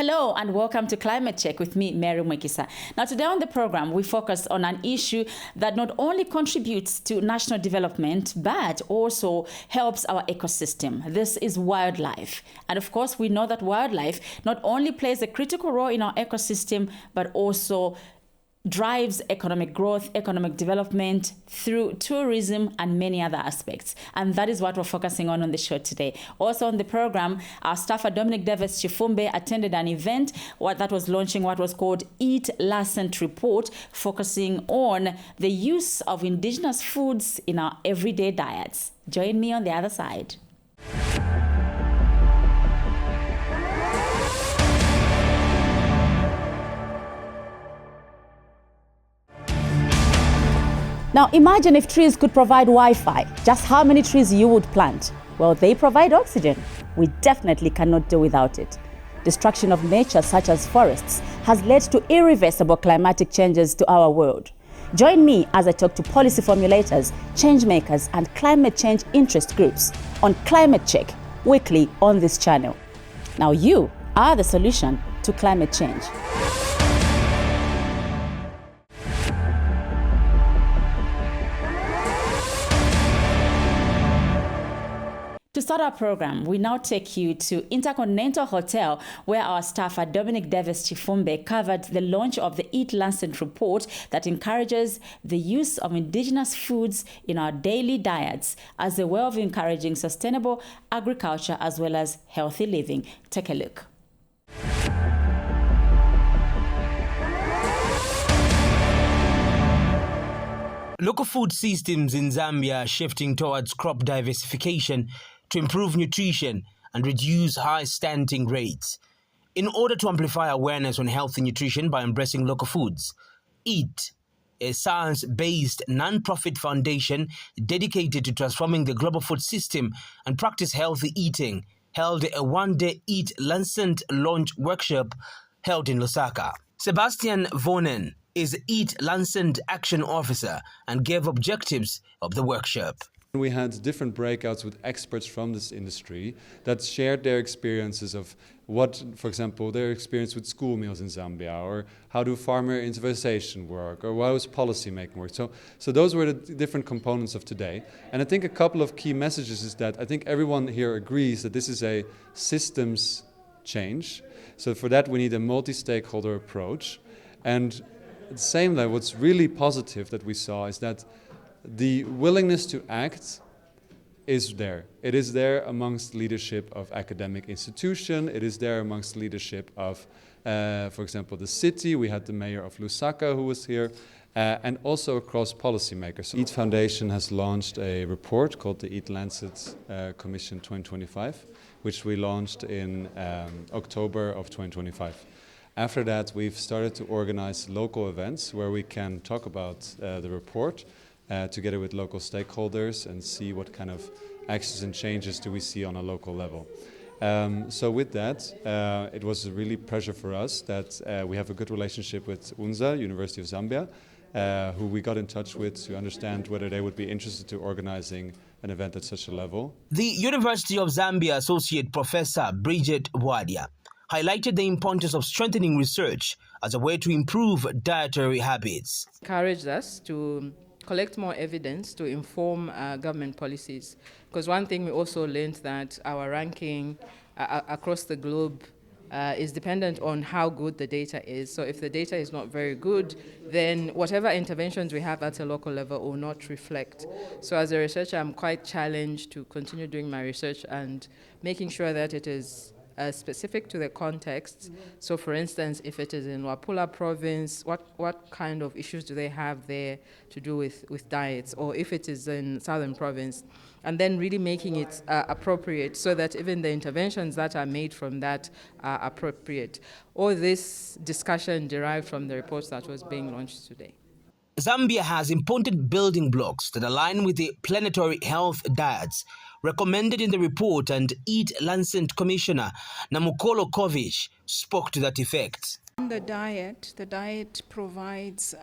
Hello and welcome to Climate Check with me, Mary Mwiikisa. Now today on the program, we focus on an issue that not only contributes to national development, but also helps our ecosystem. This is wildlife. And of course, we know that wildlife not only plays a critical role in our ecosystem, but also drives economic growth, economic development through tourism and many other aspects. And that is what we're focusing on the show today. Also on the program, our staffer Dominic Davis Chifumbe attended an event that was launching what was called Eat Lancet Report, focusing on the use of indigenous foods in our everyday diets. Join me on the other side. Now imagine if trees could provide Wi-Fi. Just how many trees you would plant? Well, they provide oxygen. We definitely cannot do without it. Destruction of nature, such as forests, has led to irreversible climatic changes to our world. Join me as I talk to policy formulators, change makers, and climate change interest groups on Climate Check, weekly on this channel. Now you are the solution to climate change. To start our program, we now take you to Intercontinental Hotel, where our staffer Dominic Davis Chifumbe covered the launch of the Eat Lancet report that encourages the use of indigenous foods in our daily diets as a way of encouraging sustainable agriculture as well as healthy living. Take a look. Local food systems in Zambia are shifting towards crop diversification to improve nutrition and reduce high stunting rates. In order to amplify awareness on healthy nutrition by embracing local foods, EAT, a science-based non-profit foundation dedicated to transforming the global food system and practice healthy eating, held a one-day Eat Lancet launch workshop held in Lusaka. Sebastian Vonen is Eat Lancet Action Officer and gave objectives of the workshop. We had different breakouts with experts from this industry that shared their experiences of what, for example, their experience with school meals in Zambia, or how do farmer incentivization work, or how does policy making work. So those were the different components of today. And I think a couple of key messages is that I think everyone here agrees that this is a systems change. So for that we need a multi-stakeholder approach. And at the same time, what's really positive that we saw is that the willingness to act is there. It is there amongst leadership of academic institution. It is there amongst leadership of, for example, the city. We had the mayor of Lusaka who was here, and also across policymakers. So EAT Foundation has launched a report called the Eat Lancet Commission 2025, which we launched in October of 2025. After that, we've started to organize local events where we can talk about the report together with local stakeholders and see what kind of actions and changes do we see on a local level. So with that, it was a really pleasure for us that we have a good relationship with UNZA, University of Zambia, who we got in touch with to understand whether they would be interested to organizing an event at such a level. The University of Zambia Associate Professor Bridget Wadia highlighted the importance of strengthening research as a way to improve dietary habits. Encouraged us to collect more evidence to inform government policies. Because one thing we also learned that our ranking across the globe is dependent on how good the data is. So if the data is not very good, then whatever interventions we have at a local level will not reflect. So as a researcher, I'm quite challenged to continue doing my research and making sure that it is specific to the context. So for instance, if it is in Wapula province, what kind of issues do they have there to do with diets? Or if it is in Southern province, and then really making it appropriate so that even the interventions that are made from that are appropriate. All this discussion derived from the report that was being launched today. Zambia has important building blocks that align with the planetary health diets recommended in the report, and Eat Lancet Commissioner Namukolo Kovic spoke to that effect. The diet provides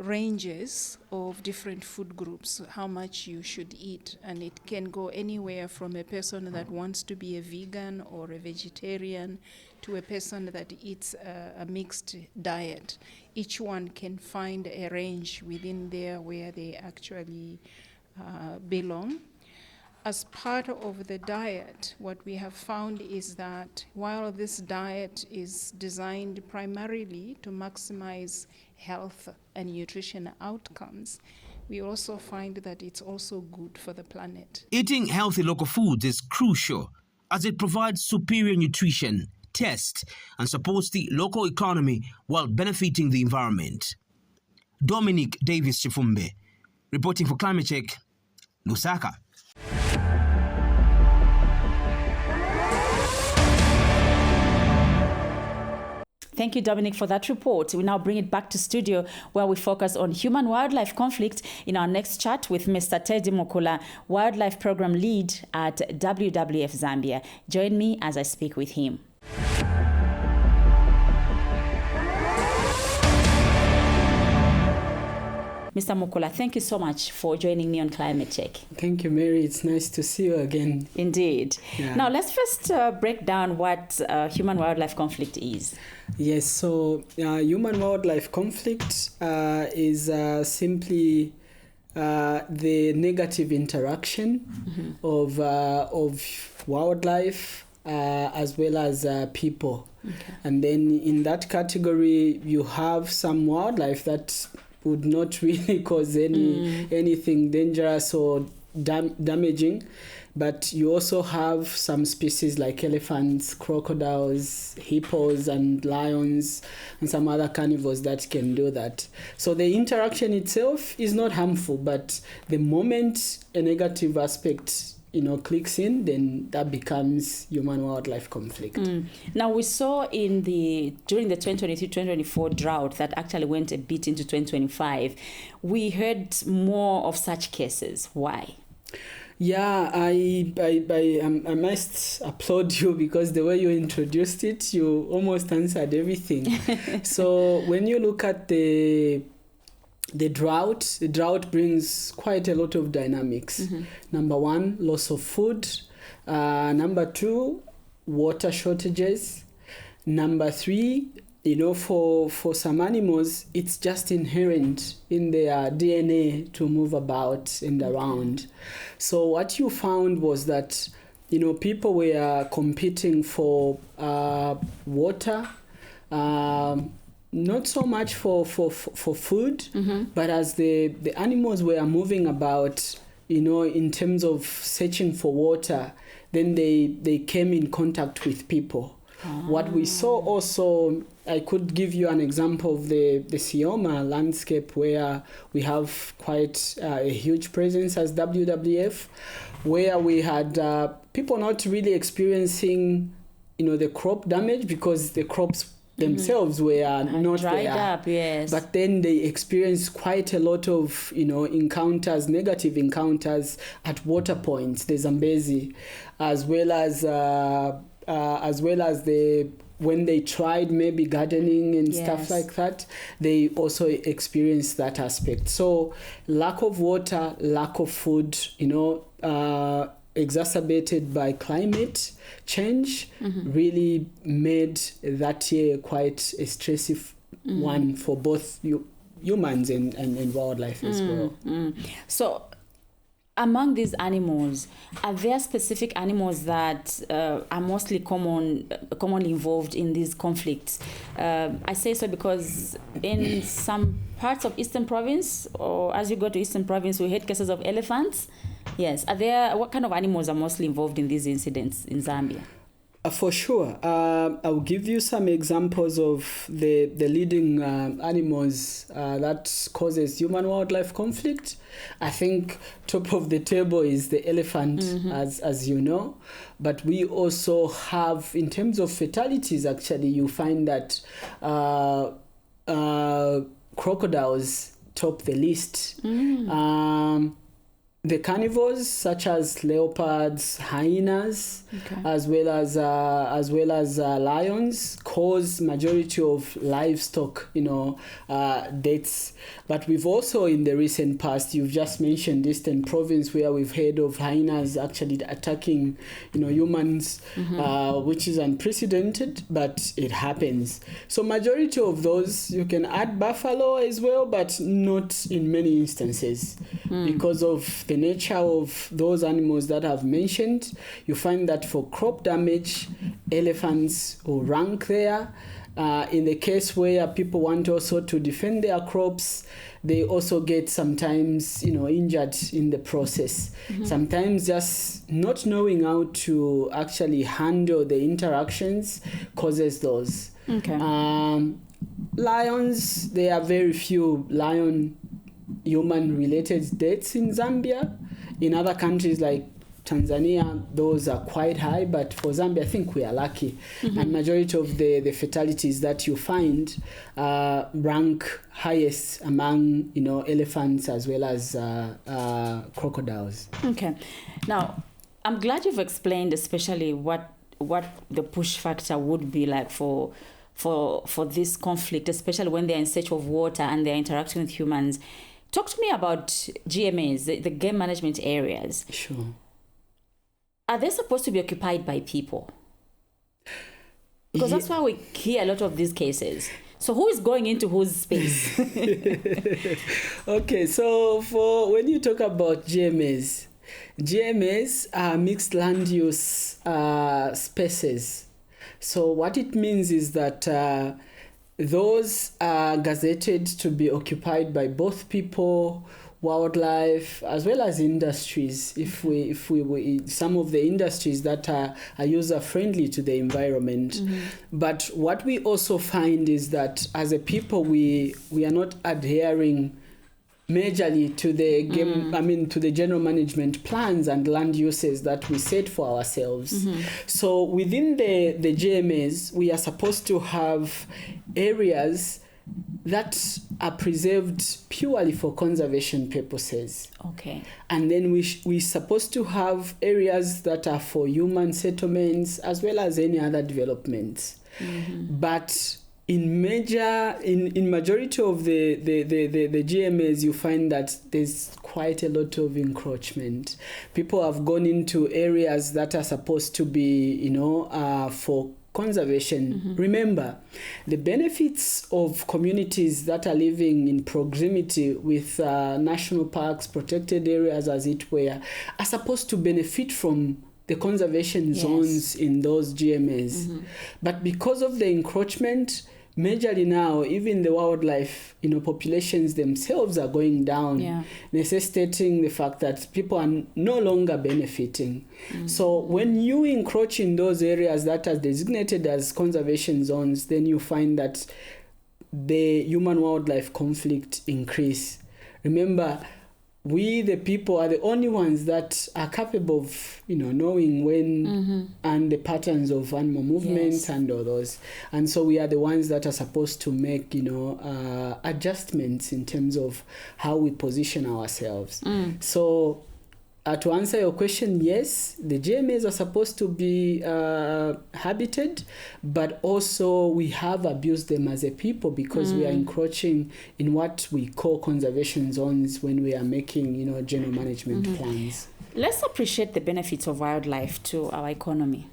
ranges of different food groups, how much you should eat. And it can go anywhere from a person that wants to be a vegan or a vegetarian to a person that eats a mixed diet. Each one can find a range within there where they actually belong. As part of the diet, what we have found is that while this diet is designed primarily to maximize health and nutrition outcomes, we also find that it's also good for the planet. Eating healthy local foods is crucial as it provides superior nutrition, taste, and supports the local economy while benefiting the environment. Dominic Davis Chifumbe, reporting for Climate Check, Lusaka. Thank you, Dominic, for that report. We now bring it back to studio where we focus on human-wildlife conflict in our next chat with Mr. Teddy Mukula, Wildlife Program Lead at WWF Zambia. Join me as I speak with him. Mr. Mukula, thank you so much for joining me on Climate Check. Thank you, Mary. It's nice to see you again. Indeed. Yeah. Now, let's first break down what human-wildlife conflict is. Yes, so human-wildlife conflict is simply the negative interaction of wildlife as well as people. Okay. And then in that category, you have some wildlife that would not really cause anything dangerous or damaging, but you also have some species like elephants, crocodiles, hippos, and lions, and some other carnivores that can do that. So the interaction itself is not harmful, but the moment a negative aspect clicks in, then that becomes human-wildlife conflict. Now, we saw during the 2023-2024 drought that actually went a bit into 2025, we heard more of such cases. Why? Yeah, I must applaud you because the way you introduced it, you almost answered everything. So when you look at the drought brings quite a lot of dynamics. Mm-hmm. Number one, loss of food. Number two, water shortages. Number three, for some animals, it's just inherent in their DNA to move about and around. So what you found was that, people were competing for water, not so much for food, mm-hmm. but as the animals were moving about, in terms of searching for water, then they came in contact with people. What we saw also, I could give you an example of the Sioma landscape where we have quite a huge presence as WWF, where we had people not really experiencing, the crop damage because the crops themselves were not dried there. up, yes. But then they experienced quite a lot of, encounters, negative encounters at water points, the Zambezi, as well as when they tried maybe gardening and stuff like that, they also experienced that aspect. So lack of water, lack of food, exacerbated by climate change, really made that year quite a stressful one for both humans and wildlife as well. So among these animals, are there specific animals that are mostly commonly involved in these conflicts? I say so because in some parts of Eastern Province, or as you go to Eastern Province, we had cases of elephants. Yes. What kind of animals are mostly involved in these incidents in Zambia? For sure. I'll give you some examples of the leading animals that causes human-wildlife conflict. I think top of the table is the elephant, as you know. But we also have, in terms of fatalities, actually, you find that crocodiles top the list. the carnivores such as leopards, hyenas, as well as lions, cause majority of livestock, deaths. But we've also, in the recent past, you've just mentioned Eastern Province, where we've heard of hyenas actually attacking, humans, which is unprecedented, but it happens. So majority of those, you can add buffalo as well, but not in many instances because of the nature of those animals that I've mentioned. You find that for crop damage, elephants will rank there. In the case where people want also to defend their crops, they also get sometimes, injured in the process. Sometimes just not knowing how to actually handle the interactions causes those. Lions, there are very few human-related deaths in Zambia. In other countries like Tanzania, those are quite high, but for Zambia, I think we are lucky. And majority of the fatalities that you find rank highest among, elephants as well as crocodiles. Okay. Now, I'm glad you've explained especially what the push factor would be like for this conflict, especially when they're in search of water and they're interacting with humans. Talk to me about GMAs, the game management areas. Sure. Are they supposed to be occupied by people? Because that's why we hear a lot of these cases. So who is going into whose space? Okay, so when you talk about GMAs are mixed land use spaces. So what it means is that those are gazetted to be occupied by both people, wildlife, as well as industries. If we some of the industries that are user friendly to the environment. But what we also find is that as a people, we are not adhering majorly to the to the general management plans and land uses that we set for ourselves. So within the GMAs, we are supposed to have areas that are preserved purely for conservation purposes. Okay. And then we're supposed to have areas that are for human settlements as well as any other developments. But in majority of the GMAs, you find that there's quite a lot of encroachment. People have gone into areas that are supposed to be, for conservation. Remember, the benefits of communities that are living in proximity with national parks, protected areas, as it were, are supposed to benefit from the conservation zones in those GMAs. But because of the encroachment, majorly now, even the wildlife, populations themselves are going down, necessitating the fact that people are no longer benefiting. So when you encroach in those areas that are designated as conservation zones, then you find that the human-wildlife conflict increase. Remember, we, the people, are the only ones that are capable of, knowing when and the patterns of animal movements and all those. And so we are the ones that are supposed to make, adjustments in terms of how we position ourselves. So to answer your question, yes, the GMAs are supposed to be habited, but also we have abused them as a people because we are encroaching in what we call conservation zones when we are making, general management plans. Let's appreciate the benefits of wildlife to our economy.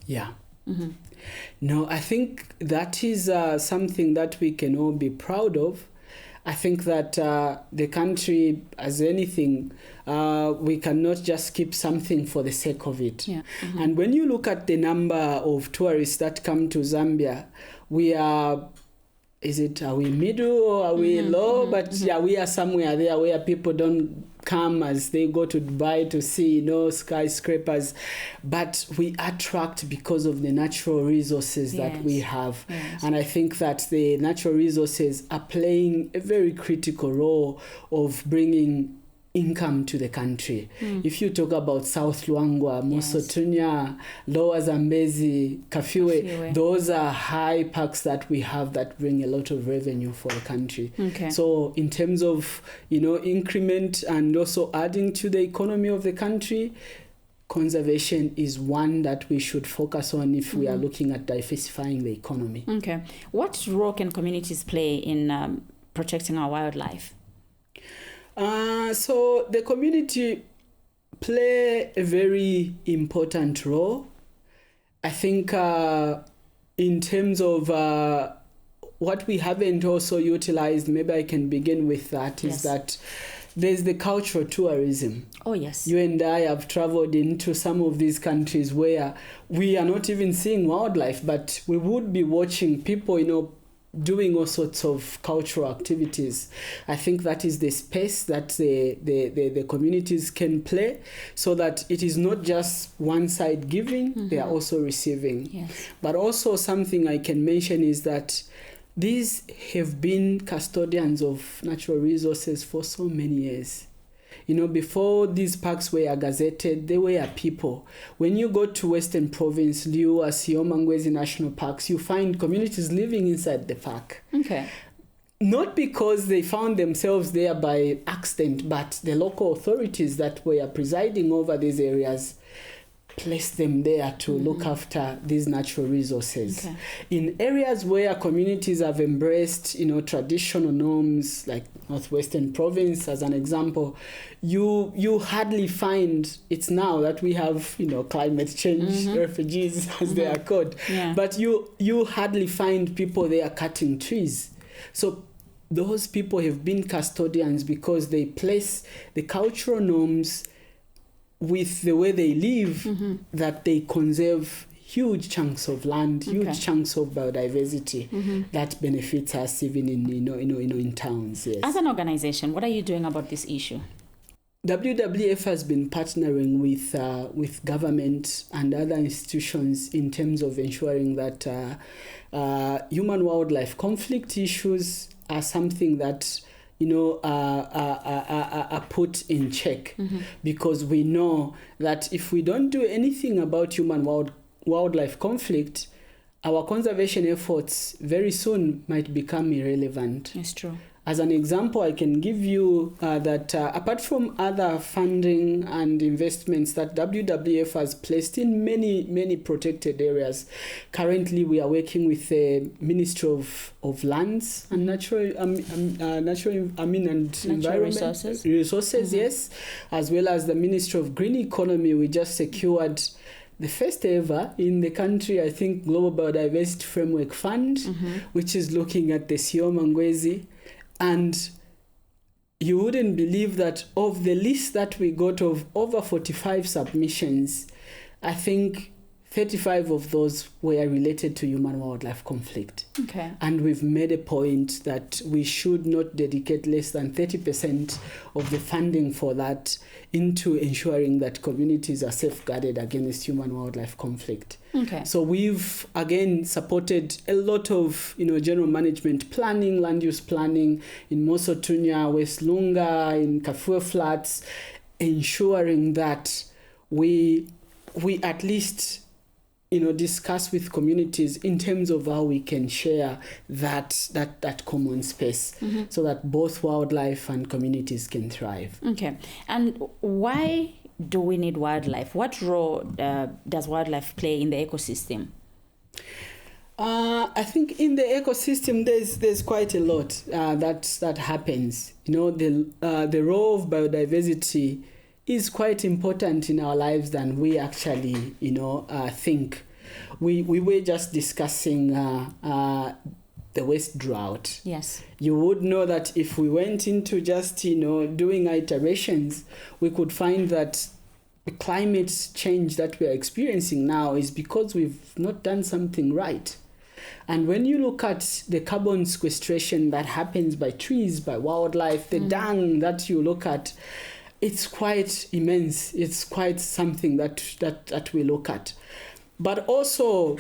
Yeah. No, I think that is something that we can all be proud of. I think that the country, as anything, we cannot just keep something for the sake of it. And when you look at the number of tourists that come to Zambia, we are, are we middle or are we low? But we are somewhere there where people don't come as they go to Dubai to see, skyscrapers. But we attract because of the natural resources that we have. And I think that the natural resources are playing a very critical role of bringing income to the country. If you talk about South Luangwa, Mosotunya, Lower Zambezi, Kafue, those are high parks that we have that bring a lot of revenue for the country. Okay. So in terms of, increment and also adding to the economy of the country, conservation is one that we should focus on if we are looking at diversifying the economy. Okay. What role can communities play in protecting our wildlife? So the community play a very important role. I think in terms of what we haven't also utilized, maybe I can begin with that, is that there's the cultural tourism. Oh, yes. You and I have traveled into some of these countries where we are not even seeing wildlife, but we would be watching people, doing all sorts of cultural activities. I think that is the space that the communities can play, so that it is not just one side giving, they are also receiving. Yes. But also something I can mention is that these have been custodians of natural resources for so many years. Before these parks were gazetted, they were people. When you go to Western Province, Liu, Siomangwezi National Parks, you find communities living inside the park. Okay. Not because they found themselves there by accident, but the local authorities that were presiding over these areas placed them there to look after these natural resources. Okay. In areas where communities have embraced, traditional norms, like Northwestern Province as an example, you hardly find, it's now that we have, climate change refugees as they are called, but you hardly find people there cutting trees. So those people have been custodians because they place the cultural norms with the way they live, that they conserve huge chunks of land, huge chunks of biodiversity that benefits us even in towns. Yes. As an organization, what are you doing about this issue? WWF has been partnering with government and other institutions in terms of ensuring that human-wildlife conflict issues are something that are put in check, because we know that if we don't do anything about human-wildlife conflict, our conservation efforts very soon might become irrelevant. It's true. As an example, I can give you that apart from other funding and investments that WWF has placed in many protected areas, currently we are working with the Ministry of Lands and Natural Resources, yes, as well as the Ministry of Green Economy. We just secured the first ever in the country, I think, Global Biodiversity Framework Fund, which is looking at the Siomangwezi. And you wouldn't believe that of the list that we got of over 45 submissions, I think 35 of those were related to human-wildlife conflict. Okay. And we've made a point that we should not dedicate less than 30% of the funding for that into ensuring that communities are safeguarded against human-wildlife conflict. Okay. So we've, again, supported a lot of, general management planning, land use planning in Mosotunya, West Lunga, in Kafue Flats, ensuring that we at least discuss with communities in terms of how we can share that common space, so that both wildlife and communities can thrive. Okay. And why do we need wildlife? What role does wildlife play in the ecosystem? I think in the ecosystem there's quite a lot that happens. The role of biodiversity is quite important in our lives than we actually, think. We were just discussing the waste drought. Yes. You would know that if we went into just, doing iterations, we could find that the climate change that we are experiencing now is because we've not done something right. And when you look at the carbon sequestration that happens by trees, by wildlife, the dung that you look at, it's quite immense. It's quite something that we look at. But also,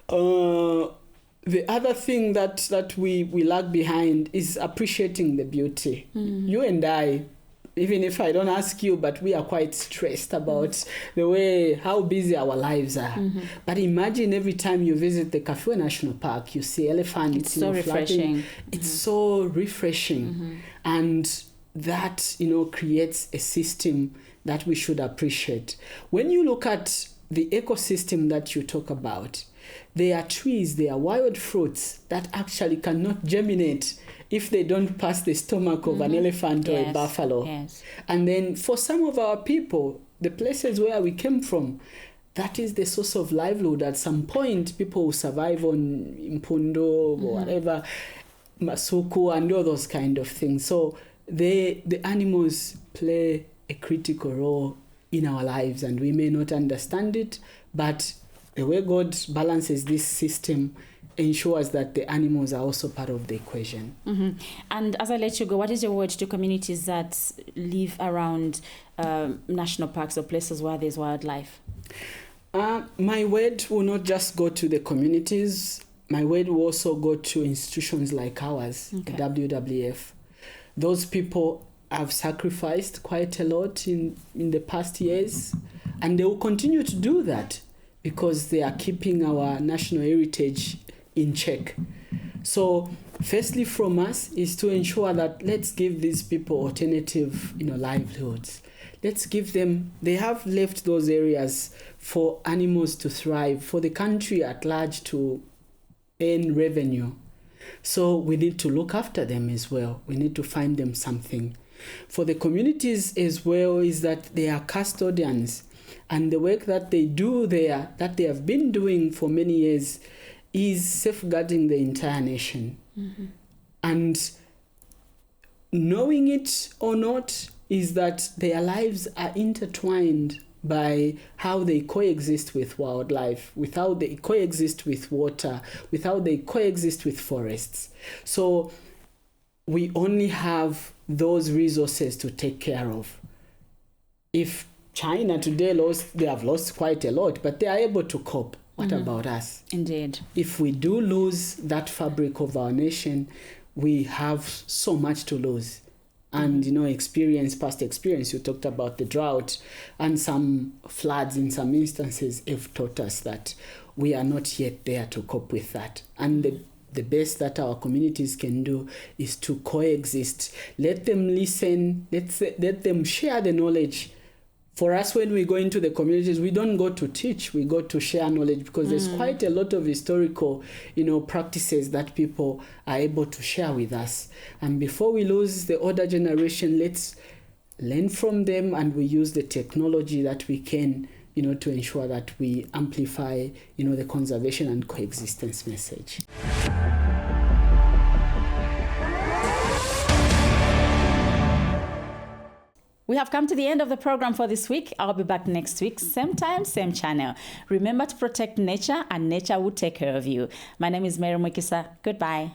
the other thing that we lag behind is appreciating the beauty. You and I, even if I don't ask you, but we are quite stressed about the way, how busy our lives are. But imagine every time you visit the Kafue National Park, you see elephants. It's so refreshing. It's so refreshing. And that, creates a system that we should appreciate. When you look at the ecosystem that you talk about, there are trees, there are wild fruits that actually cannot germinate if they don't pass the stomach of an elephant or a buffalo. Yes. And then for some of our people, the places where we came from, that is the source of livelihood. At some point, people will survive on impundo or whatever, masuku and all those kind of things. So the animals play a critical role in our lives, and we may not understand it, but the way God balances this system ensures that the animals are also part of the equation. And as I let you go, what is your word to communities that live around national parks or places where there's wildlife? My word will not just go to the communities. My word will also go to institutions like ours, the WWF. Those people have sacrificed quite a lot in the past years, and they will continue to do that because they are keeping our national heritage in check. So firstly from us is to ensure that let's give these people alternative livelihoods. Let's give them, they have left those areas for animals to thrive, for the country at large to earn revenue. So we need to look after them as well. We need to find them something. For the communities as well is that they are custodians, and the work that they do there, that they have been doing for many years, is safeguarding the entire nation. And knowing it or not is that their lives are intertwined by how they coexist with wildlife, with how they coexist with water, with how they coexist with forests. So we only have those resources to take care of. If China today they have lost quite a lot, but they are able to cope. What about us? Indeed. If we do lose that fabric of our nation, we have so much to lose. And, past experience, you talked about the drought and some floods in some instances have taught us that we are not yet there to cope with that. And the best that our communities can do is to coexist. Let them listen, let them share the knowledge. For us, when we go into the communities, we don't go to teach, we go to share knowledge, because there's quite a lot of historical, practices that people are able to share with us. And before we lose the older generation, let's learn from them, and we use the technology that we can, to ensure that we amplify, the conservation and coexistence message. We have come to the end of the program for this week. I'll be back next week, same time, same channel. Remember to protect nature, and nature will take care of you. My name is Mary Mwiikisa. Goodbye.